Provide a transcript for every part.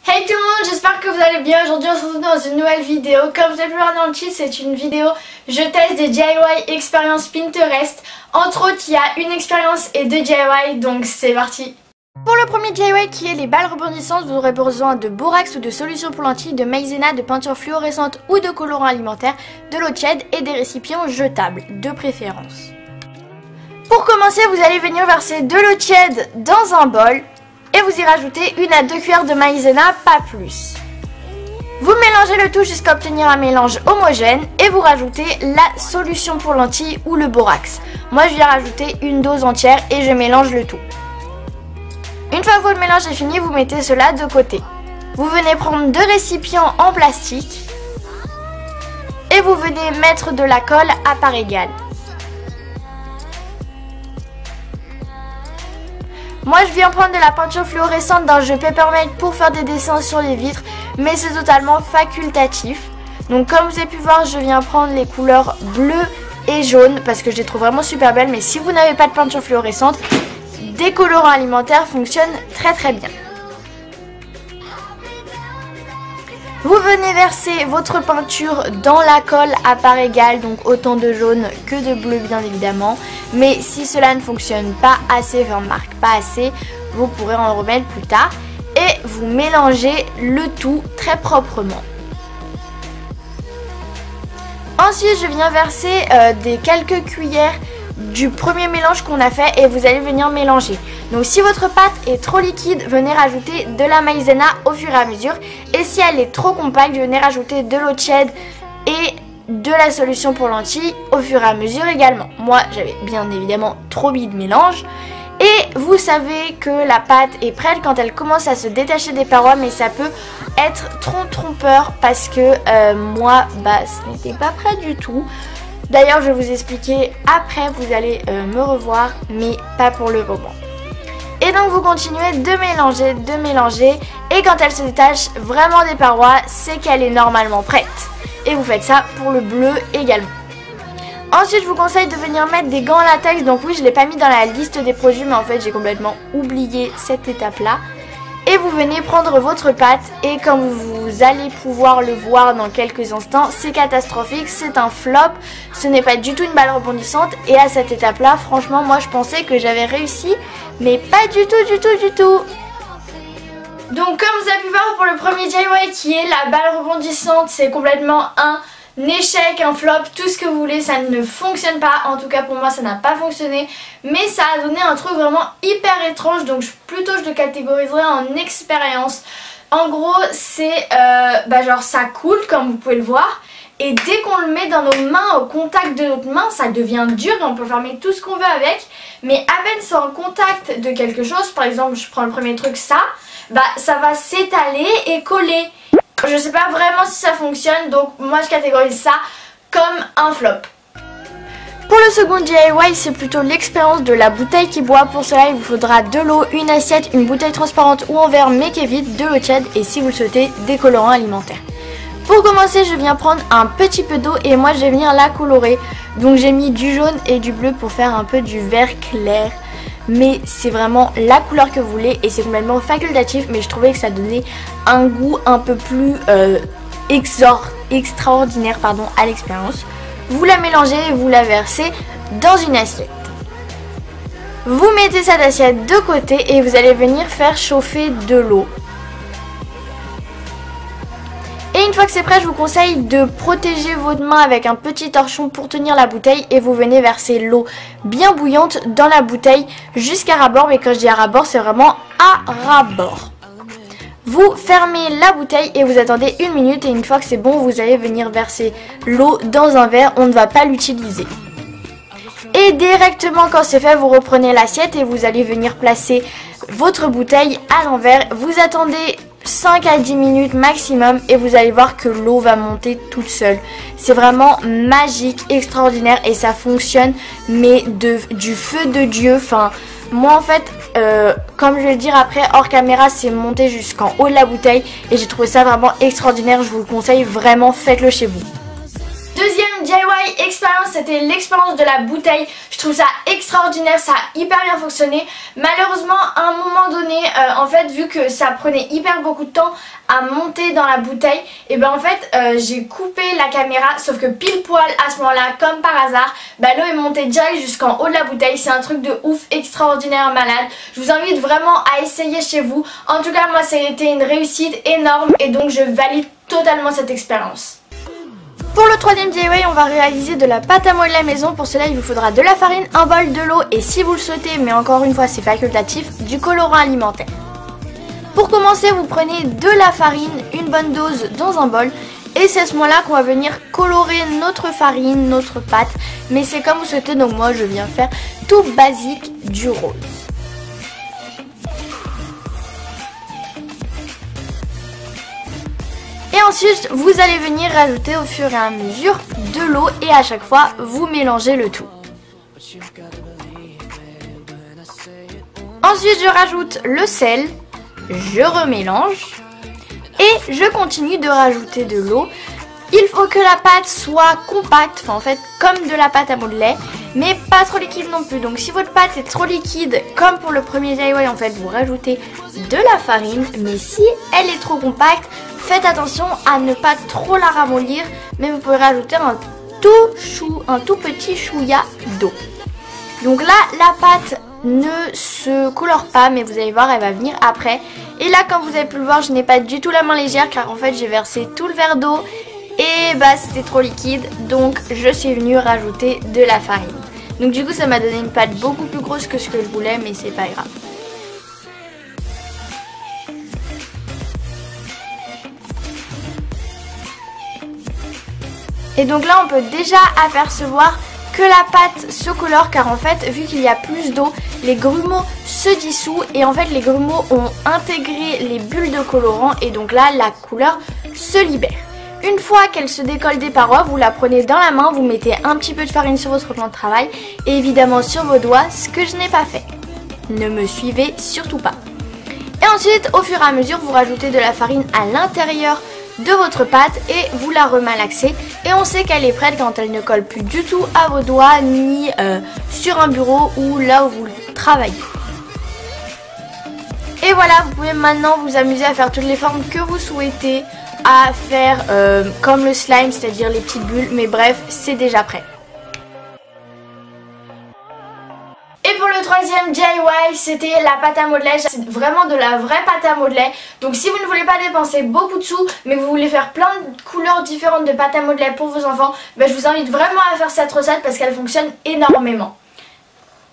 Hey tout le monde, j'espère que vous allez bien. Aujourd'hui on se retrouve dans une nouvelle vidéo. Comme vous avez pu voir dans le titre, c'est une vidéo je teste des DIY expériences Pinterest. Entre autres, il y a une expérience et deux DIY, donc c'est parti. Pour le premier DIY qui est les balles rebondissantes, vous aurez besoin de borax ou de solution pour lentilles, de maïzena, de peinture fluorescente ou de colorant alimentaire, de l'eau tiède et des récipients jetables, de préférence. Pour commencer, vous allez venir verser de l'eau tiède dans un bol. Et vous y rajoutez 1 à 2 cuillères de maïzena, pas plus. Vous mélangez le tout jusqu'à obtenir un mélange homogène et vous rajoutez la solution pour lentilles ou le borax. Moi je viens rajouter une dose entière et je mélange le tout. Une fois que votre mélange est fini, vous mettez cela de côté. Vous venez prendre 2 récipients en plastique et vous venez mettre de la colle à part égale. Moi je viens prendre de la peinture fluorescente d'un jeu Papermate pour faire des dessins sur les vitres, mais c'est totalement facultatif. Donc comme vous avez pu voir, je viens prendre les couleurs bleu et jaune parce que je les trouve vraiment super belles, mais si vous n'avez pas de peinture fluorescente, des colorants alimentaires fonctionnent très bien. Vous venez verser votre peinture dans la colle à part égale, donc autant de jaune que de bleu bien évidemment. Mais si cela ne fonctionne pas assez, enfin marque pas assez, vous pourrez en remettre plus tard. Et vous mélangez le tout très proprement. Ensuite je viens verser des quelques cuillères du premier mélange qu'on a fait et vous allez venir mélanger. Donc si votre pâte est trop liquide, venez rajouter de la maïzena au fur et à mesure. Et si elle est trop compacte, venez rajouter de l'eau tiède et de la solution pour lentilles au fur et à mesure également. Moi j'avais bien évidemment trop mis de mélange. Et vous savez que la pâte est prête quand elle commence à se détacher des parois, mais ça peut être trompeur parce que moi ce n'était pas prêt du tout. D'ailleurs je vais vous expliquer après, vous allez me revoir, mais pas pour le moment. Et donc vous continuez de mélanger et quand elle se détache vraiment des parois, c'est qu'elle est normalement prête. Et vous faites ça pour le bleu également. Ensuite je vous conseille de venir mettre des gants en latex. Donc oui, je ne l'ai pas mis dans la liste des produits, mais en fait j'ai complètement oublié cette étape là. Et vous venez prendre votre pâte et comme vous allez pouvoir le voir dans quelques instants, c'est catastrophique, c'est un flop, ce n'est pas du tout une balle rebondissante. Et à cette étape là, franchement moi je pensais que j'avais réussi, mais pas du tout. Donc comme vous avez pu voir pour le premier DIY qui est la balle rebondissante, c'est complètement un échec, un flop, tout ce que vous voulez, ça ne fonctionne pas. En tout cas pour moi ça n'a pas fonctionné, mais ça a donné un truc vraiment hyper étrange. Donc plutôt je le catégoriserais en expérience. En gros c'est genre ça coule comme vous pouvez le voir, et dès qu'on le met dans nos mains, au contact de notre main, ça devient dur et on peut fermer tout ce qu'on veut avec. Mais à peine c'est en contact de quelque chose, par exemple je prends le premier truc, ça va s'étaler et coller. Je sais pas vraiment si ça fonctionne, donc moi je catégorise ça comme un flop. Pour le second DIY, c'est plutôt l'expérience de la bouteille qui boit. Pour cela il vous faudra de l'eau, une assiette, une bouteille transparente ou en verre mais qui est vide, de l'eau tiède et si vous le souhaitez, des colorants alimentaires. Pour commencer je viens prendre un petit peu d'eau et moi je vais venir la colorer. Donc j'ai mis du jaune et du bleu pour faire un peu du vert clair. Mais c'est vraiment la couleur que vous voulez et c'est complètement facultatif, mais je trouvais que ça donnait un goût un peu plus extraordinaire à l'expérience. Vous la mélangez et vous la versez dans une assiette. Vous mettez cette assiette de côté et vous allez venir faire chauffer de l'eau. Et une fois que c'est prêt, je vous conseille de protéger votre main avec un petit torchon pour tenir la bouteille et vous venez verser l'eau bien bouillante dans la bouteille jusqu'à ras-bord. Mais quand je dis à ras-bord, c'est vraiment à ras-bord. Vous fermez la bouteille et vous attendez 1 minute et une fois que c'est bon, vous allez venir verser l'eau dans un verre, on ne va pas l'utiliser. Et directement quand c'est fait, vous reprenez l'assiette et vous allez venir placer votre bouteille à l'envers. Vous attendez 5 à 10 minutes maximum et vous allez voir que l'eau va monter toute seule. C'est vraiment magique, extraordinaire et ça fonctionne mais du feu de Dieu. Enfin, moi en fait, comme je vais le dire après hors caméra, c'est monté jusqu'en haut de la bouteille et j'ai trouvé ça vraiment extraordinaire. Je vous le conseille vraiment, faites-le chez vous. Deuxième DIY expérience, c'était l'expérience de la bouteille. Je trouve ça extraordinaire, ça a hyper bien fonctionné. Malheureusement à un moment donné, en fait vu que ça prenait hyper beaucoup de temps à monter dans la bouteille, et ben en fait j'ai coupé la caméra, sauf que pile poil à ce moment là, comme par hasard, l'eau est montée direct jusqu'en haut de la bouteille. C'est un truc de ouf, extraordinaire, malade. Je vous invite vraiment à essayer chez vous. En tout cas moi ça a été une réussite énorme et donc je valide totalement cette expérience. Pour le troisième DIY, on va réaliser de la pâte à modeler maison. Pour cela, il vous faudra de la farine, un bol, de l'eau et si vous le souhaitez, mais encore une fois c'est facultatif, du colorant alimentaire. Pour commencer, vous prenez de la farine, une bonne dose dans un bol. Et c'est à ce moment-là qu'on va venir colorer notre farine, notre pâte. Mais c'est comme vous souhaitez, donc moi je viens faire tout basique du rose. Et ensuite, vous allez venir rajouter au fur et à mesure de l'eau et à chaque fois, vous mélangez le tout. Ensuite, je rajoute le sel, je remélange et je continue de rajouter de l'eau. Il faut que la pâte soit compacte, enfin en fait comme de la pâte à modeler, mais pas trop liquide non plus. Donc si votre pâte est trop liquide, comme pour le premier DIY, en fait vous rajoutez de la farine, mais si elle est trop compacte, faites attention à ne pas trop la ramollir, mais vous pouvez rajouter un tout petit chouïa d'eau. Donc là, la pâte ne se colore pas, mais vous allez voir, elle va venir après. Et là, comme vous avez pu le voir, je n'ai pas du tout la main légère, car en fait, j'ai versé tout le verre d'eau et c'était trop liquide. Donc, je suis venue rajouter de la farine. Donc du coup, ça m'a donné une pâte beaucoup plus grosse que ce que je voulais, mais c'est pas grave. Et donc là on peut déjà apercevoir que la pâte se colore, car en fait vu qu'il y a plus d'eau, les grumeaux se dissouent et en fait les grumeaux ont intégré les bulles de colorant et donc là la couleur se libère. Une fois qu'elle se décolle des parois, vous la prenez dans la main, vous mettez un petit peu de farine sur votre plan de travail et évidemment sur vos doigts, ce que je n'ai pas fait. Ne me suivez surtout pas. Et ensuite au fur et à mesure vous rajoutez de la farine à l'intérieur de votre pâte et vous la remalaxez et on sait qu'elle est prête quand elle ne colle plus du tout à vos doigts ni sur un bureau ou là où vous travaillez. Et voilà, vous pouvez maintenant vous amuser à faire toutes les formes que vous souhaitez, à faire comme le slime, c'est-à-dire les petites bulles, mais bref, c'est déjà prêt. Et pour le troisième DIY, c'était la pâte à modeler. C'est vraiment de la vraie pâte à modeler. Donc si vous ne voulez pas dépenser beaucoup de sous, mais que vous voulez faire plein de couleurs différentes de pâte à modeler pour vos enfants, je vous invite vraiment à faire cette recette parce qu'elle fonctionne énormément.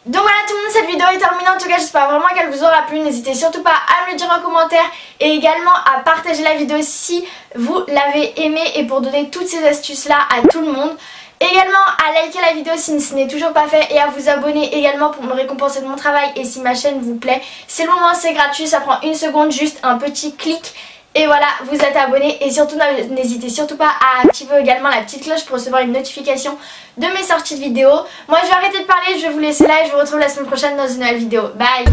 Donc voilà tout le monde, cette vidéo est terminée. En tout cas j'espère vraiment qu'elle vous aura plu. N'hésitez surtout pas à me le dire en commentaire et également à partager la vidéo si vous l'avez aimée et pour donner toutes ces astuces là à tout le monde. Également à liker la vidéo si ce n'est toujours pas fait et à vous abonner également pour me récompenser de mon travail et si ma chaîne vous plaît. C'est le moment, c'est gratuit, ça prend une seconde, juste un petit clic. Et voilà, vous êtes abonné et surtout n'hésitez surtout pas à activer également la petite cloche pour recevoir une notification de mes sorties de vidéos. Moi je vais arrêter de parler, je vais vous laisser là et je vous retrouve la semaine prochaine dans une nouvelle vidéo. Bye.